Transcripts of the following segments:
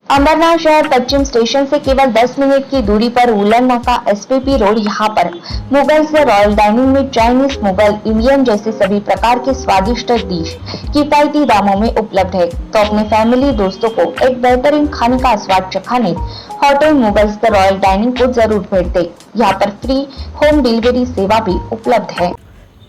अमरनाथ शहर पश्चिम स्टेशन से केवल 10 मिनट की दूरी पर वुलन नाका एसपीपी रोड। यहाँ पर मुगल से रॉयल डाइनिंग में चाइनीज, मुगल, इंडियन जैसे सभी प्रकार के स्वादिष्ट डिश किफायती दामों में उपलब्ध है। तो अपने फैमिली दोस्तों को एक बेहतरीन खाने का स्वाद चखाने hotel Mughals the royal dining को जरूर भेंट दें। यहाँ पर फ्री होम डिलीवरी सेवा भी उपलब्ध है।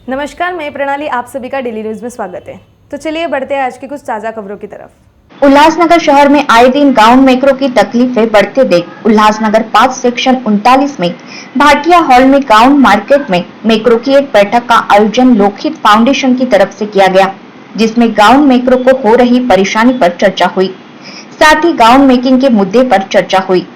नमस्कार, मैं प्रणाली, आप सभी का डेली न्यूज में स्वागत है। तो चलिए बढ़ते हैं आज की कुछ ताजा खबरों की तरफ। उल्लासनगर शहर में आए दिन गाउन मेकरों की तकलीफें बढ़ते देख उल्लासनगर 5 सेक्शन 39 में भाटिया हॉल में गाउन मार्केट में मेकरों की एक बैठक का आयोजन लोकहित फाउंडेशन की तरफ से किया गया, जिसमें गाउन मेकरों को हो रही परेशानी पर चर्चा हुई। साथ ही गाउन मेकिंग के मुद्दे पर चर्चा हुई।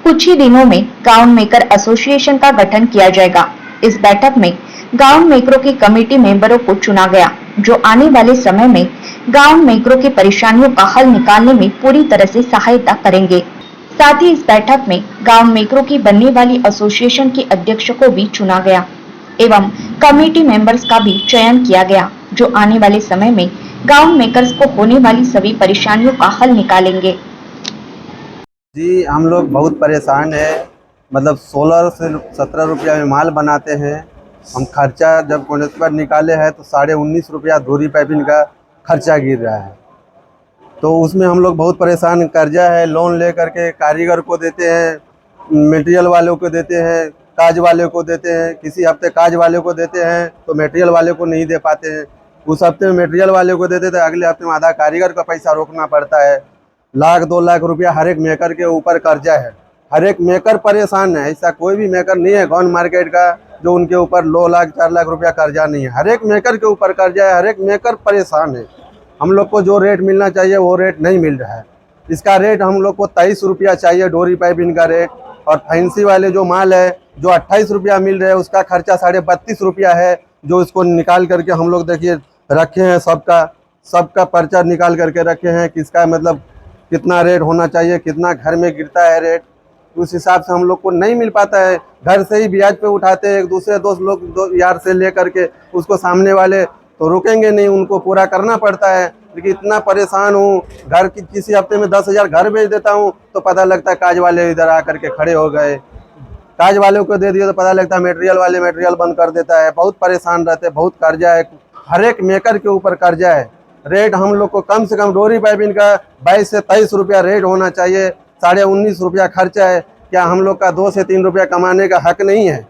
कुछ ही दिनों में गाउन मेकर एसोसिएशन का गठन किया जाएगा। इस बैठक में गाउन मेकरों की कमेटी मेंबरों को चुना गया, जो आने वाले समय में गाउन मेकरों की परेशानियों का हल निकालने में पूरी तरह से सहायता करेंगे। साथ ही इस बैठक में गाउन मेकरों की बनने वाली एसोसिएशन के अध्यक्ष को भी चुना गया एवं कमेटी मेंबर्स का भी चयन किया गया, जो आने वाले समय में गाउन मेकर्स को होने वाली सभी परेशानियों का हल निकालेंगे। जी, हम लोग बहुत परेशान है। मतलब 16 से 17 रुपया में माल बनाते हैं। हम खर्चा जब कोनेस पर निकाले हैं तो 19.5 रुपया धूरी पाइपिंग का खर्चा गिर रहा है। तो उसमें हम लोग बहुत परेशान। कर्जा है, लोन ले करके कारीगर को देते हैं, मटेरियल वालों को देते हैं, काज वाले को देते हैं। किसी हफ्ते काज वाले को देते हैं तो मटेरियल वाले को नहीं दे पाते हैं। उस हफ्ते में मटेरियल वाले को देते थे, अगले हफ्ते में आधा कारीगर का पैसा रोकना पड़ता है। 1-2 लाख रुपया हर एक मेकर के ऊपर कर्जा है। हर एक मेकर परेशान है। ऐसा कोई भी मेकर नहीं है गाउन मार्केट का जो उनके ऊपर 2 लाख 4 लाख रुपया कर्जा नहीं है। हर एक मेकर के ऊपर कर्जा है। हर एक मेकर परेशान है। हम लोग को जो रेट मिलना चाहिए वो रेट नहीं मिल रहा है। इसका रेट हम लोग को 23 रुपया चाहिए डोरी पाइपिंग का रेट, और फैंसी वाले जो माल है जो 28 रुपया मिल रहे हैं उसका खर्चा 32.5 रुपया है, जो इसको निकाल करके हम लोग देखिए रखे हैं। सबका पर्चा निकाल करके रखे हैं, किसका मतलब कितना रेट होना चाहिए, कितना घर में गिरता है रेट, उस हिसाब से हम लोग को नहीं मिल पाता है। घर से ही ब्याज पे उठाते हैं, एक दूसरे दोस्त लोग यार से ले करके उसको सामने वाले तो रुकेंगे नहीं, उनको पूरा करना पड़ता है। लेकिन इतना परेशान हूँ, घर की किसी हफ्ते में 10,000 घर भेज देता हूँ तो पता लगता है काज वाले इधर आकर के खड़े हो गए। काज वालों को दे दिया तो पता लगता है मटेरियल वाले मटेरियल बंद कर देता है। बहुत परेशान रहते हैं, बहुत कर्जा है, हर एक मेकर के ऊपर कर्जा है। रेट हम लोग को कम से कम डोरी पाइपिंग का 22 से 23 रुपया रेट होना चाहिए। 19.5 रुपया खर्चा है। क्या हम लोग का 2 से 3 रुपया कमाने का हक नहीं है?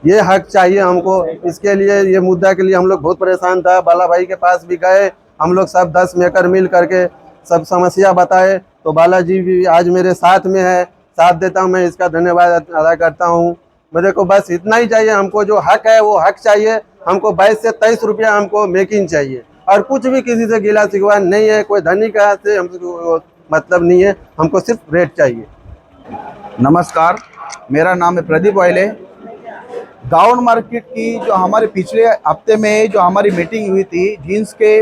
ये हक चाहिए हमको। इसके लिए ये मुद्दा के लिए हम लोग बहुत परेशान था। बाला भाई के पास भी गए, हम लोग सब 10 मेकर मिल करके सब समस्या बताए, तो बालाजी भी आज मेरे साथ में है, साथ देता हूँ। मैं इसका धन्यवाद अदा करता हूँ। मेरे को बस इतना ही चाहिए, हमको जो हक है वो हक चाहिए। हमको 22 से 23 रुपया हमको मेकिंग चाहिए, और कुछ भी किसी से गिला शिकवा नहीं है। कोई धनी का से हमको मतलब नहीं है, हमको सिर्फ रेट चाहिए। नमस्कार, मेरा नाम है प्रदीप वाइले। गाउन मार्केट की जो हमारे पिछले हफ्ते में जो हमारी मीटिंग हुई थी जीन्स के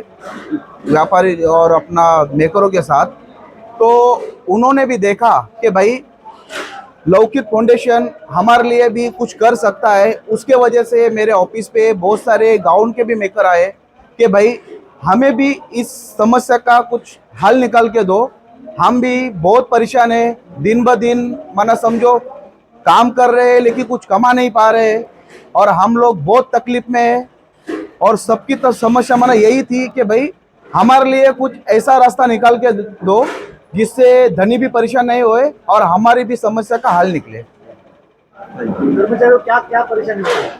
व्यापारी और अपना मेकरों के साथ, तो उन्होंने भी देखा कि भाई लौकिक फाउंडेशन हमारे लिए भी कुछ कर सकता है। उसके वजह से मेरे ऑफिस पे बहुत सारे गाउन के भी मेकर आए कि भाई हमें भी इस समस्या का कुछ हल निकाल के दो। हम भी बहुत परेशान है, दिन ब दिन माना समझो काम कर रहे हैं लेकिन कुछ कमा नहीं पा रहे हैं, और हम लोग बहुत तकलीफ में है। और सबकी तो समस्या माना यही थी कि भाई हमारे लिए कुछ ऐसा रास्ता निकाल के दो जिससे धनी भी परेशान नहीं होए और हमारी भी समस्या का हल निकले। क्या क्या परेशानी है?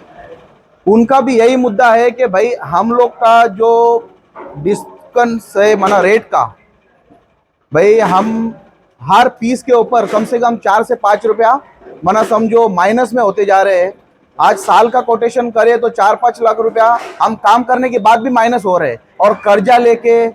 उनका भी यही मुद्दा है कि भाई हम लोग का जो डिस्काउंट है माना रेट का, भाई हम हर पीस के ऊपर कम से कम 4 से 5 रुपया माना समझो माइनस में होते जा रहे हैं। आज साल का कोटेशन करे तो 4-5 लाख रुपया हम काम करने के बाद भी माइनस हो रहे हैं, और कर्जा लेके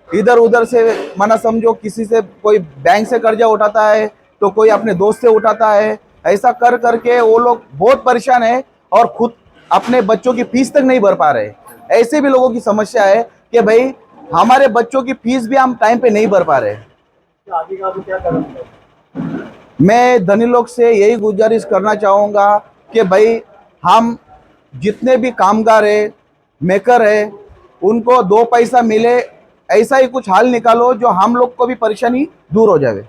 इधर उधर से माना समझो किसी से कोई बैंक से कर्जा उठाता है तो कोई अपने दोस्त से उठाता है। ऐसा कर करके वो लोग बहुत परेशान है और खुद अपने बच्चों की फीस तक नहीं भर पा रहे। ऐसे भी लोगों की समस्या है कि भाई हमारे बच्चों की फीस भी हम टाइम पे नहीं भर पा रहे। आगे का क्या करें? मैं धनी लोग से यही गुजारिश करना चाहूँगा कि भाई हम जितने भी कामगार है, मेकर है, उनको 2 पैसा मिले ऐसा ही कुछ हाल निकालो जो हम लोग को भी परेशानी दूर हो जाए।